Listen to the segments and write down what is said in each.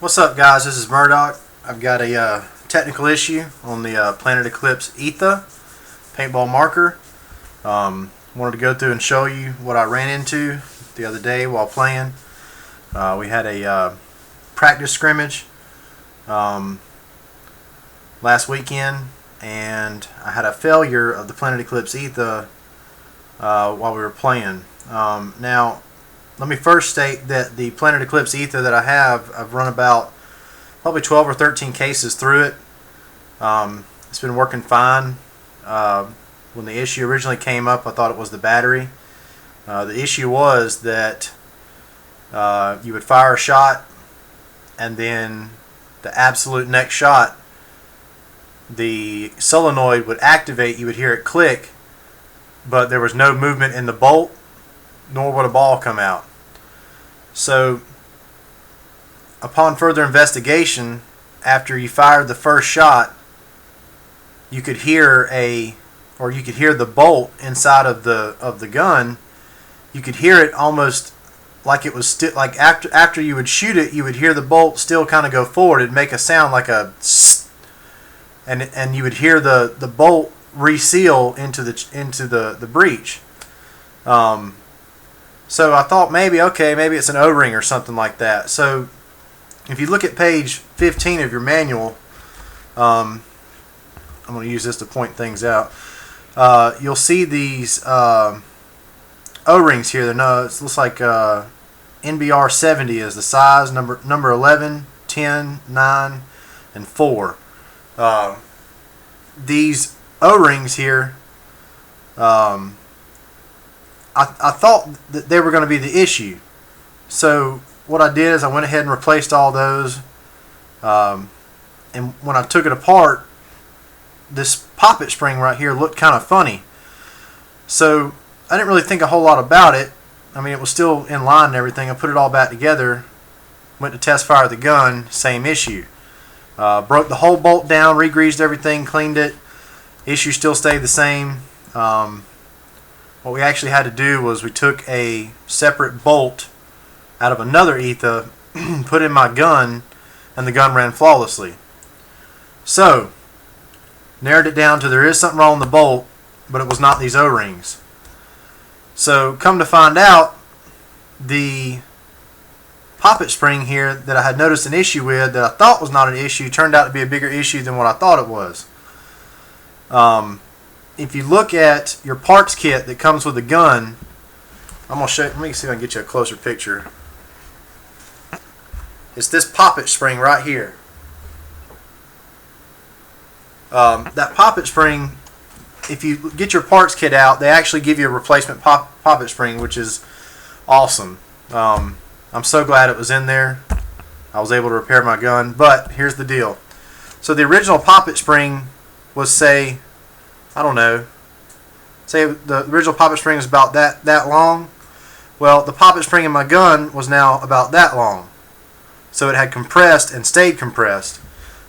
What's up, guys? This is Murdoch. I've got a technical issue on the Planet Eclipse Etha paintball marker. Wanted to go through and show you what I ran into the other day while playing. We had a practice scrimmage last weekend, and I had a failure of the Planet Eclipse Etha while we were playing. Now, let me first state that the Planet Eclipse Etha that I've run about probably 12 or 13 cases through it. It's been working fine. When the issue originally came up, I thought it was the battery. The issue was that you would fire a shot, and then the absolute next shot, the solenoid would activate. You would hear it click, but there was no movement in the bolt, nor would a ball come out. So upon further investigation, after you fired the first shot, you could hear the bolt inside of the gun. You could hear it almost like it was still, like after you would shoot it, you would hear the bolt still kind of go forward. It'd make a sound like a tss, and you would hear the bolt reseal into the breech. So I thought maybe it's an O-ring or something like that. So if you look at page 15 of your manual, I'm going to use this to point things out. You'll see these O-rings here. It looks like NBR 70 is the size, number 11, 10, 9, and 4. These O-rings here, I thought that they were going to be the issue. So what I did is I went ahead and replaced all those. And when I took it apart, this poppet spring right here looked kind of funny. So I didn't really think a whole lot about it. I mean, it was still in line and everything. I put it all back together, went to test fire the gun, same issue. Broke the whole bolt down, re-greased everything, cleaned it. Issue still stayed the same. What we actually had to do was we took a separate bolt out of another Etha, put in my gun, and the gun ran flawlessly. So, narrowed it down to there is something wrong with the bolt, but it was not these O-rings. So, come to find out, the poppet spring here that I had noticed an issue with that I thought was not an issue turned out to be a bigger issue than what I thought it was. If you look at your parts kit that comes with the gun, I'm going to show you, let me see if I can get you a closer picture. It's this poppet spring right here. That poppet spring, if you get your parts kit out, they actually give you a replacement poppet spring, which is awesome. I'm so glad it was in there. I was able to repair my gun, but here's the deal. So the original poppet spring was, say, I don't know, say the original poppet spring is about that long. Well, the poppet spring in my gun was now about that long. So it had compressed and stayed compressed.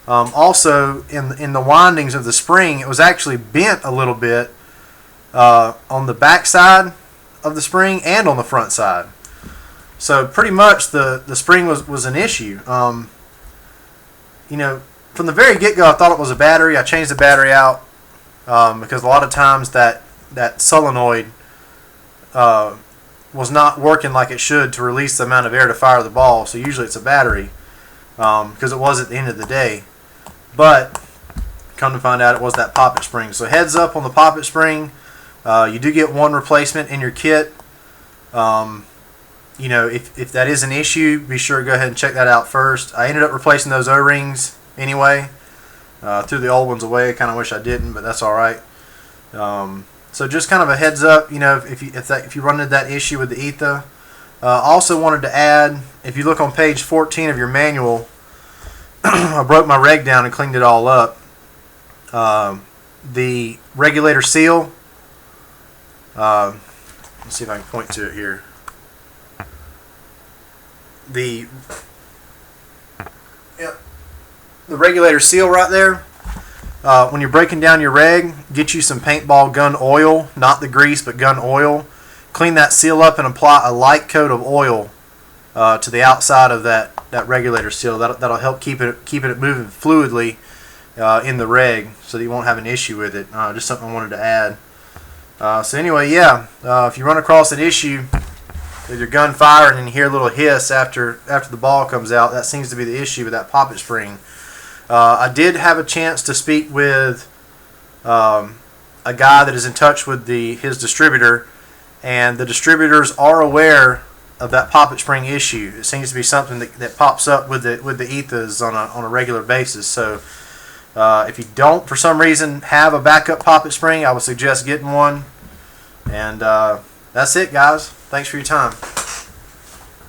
Also, in the windings of the spring, it was actually bent a little bit on the back side of the spring and on the front side. So pretty much the spring was an issue. You know, from the very get-go, I thought it was a battery. I changed the battery out. Because a lot of times that solenoid was not working like it should to release the amount of air to fire the ball. So usually it's a battery, because it was at the end of the day. But come to find out, it was that poppet spring. So heads up on the poppet spring. You do get one replacement in your kit. You know, if that is an issue, be sure to go ahead and check that out first. I ended up replacing those O-rings anyway. Threw the old ones away. Kind of wish I didn't, but that's all right. So just kind of a heads up, you know, if you run into that issue with the Etha. Also wanted to add, if you look on page 14 of your manual, I broke my reg down and cleaned it all up. The regulator seal. Let's see if I can point to it here. The regulator seal right there. When you're breaking down your reg, get you some paintball gun oil, not the grease, but gun oil. Clean that seal up and apply a light coat of oil to the outside of that that regulator seal. That'll help keep it moving fluidly in the reg, so that you won't have an issue with it. Just something I wanted to add. So anyway, yeah, if you run across an issue with your gun firing and you hear a little hiss after the ball comes out, that seems to be the issue with that poppet spring. I did have a chance to speak with a guy that is in touch with his distributor, and the distributors are aware of that poppet spring issue. It seems to be something that pops up with the Ethas on a regular basis. So if you don't, for some reason, have a backup poppet spring, I would suggest getting one. And that's it, guys. Thanks for your time.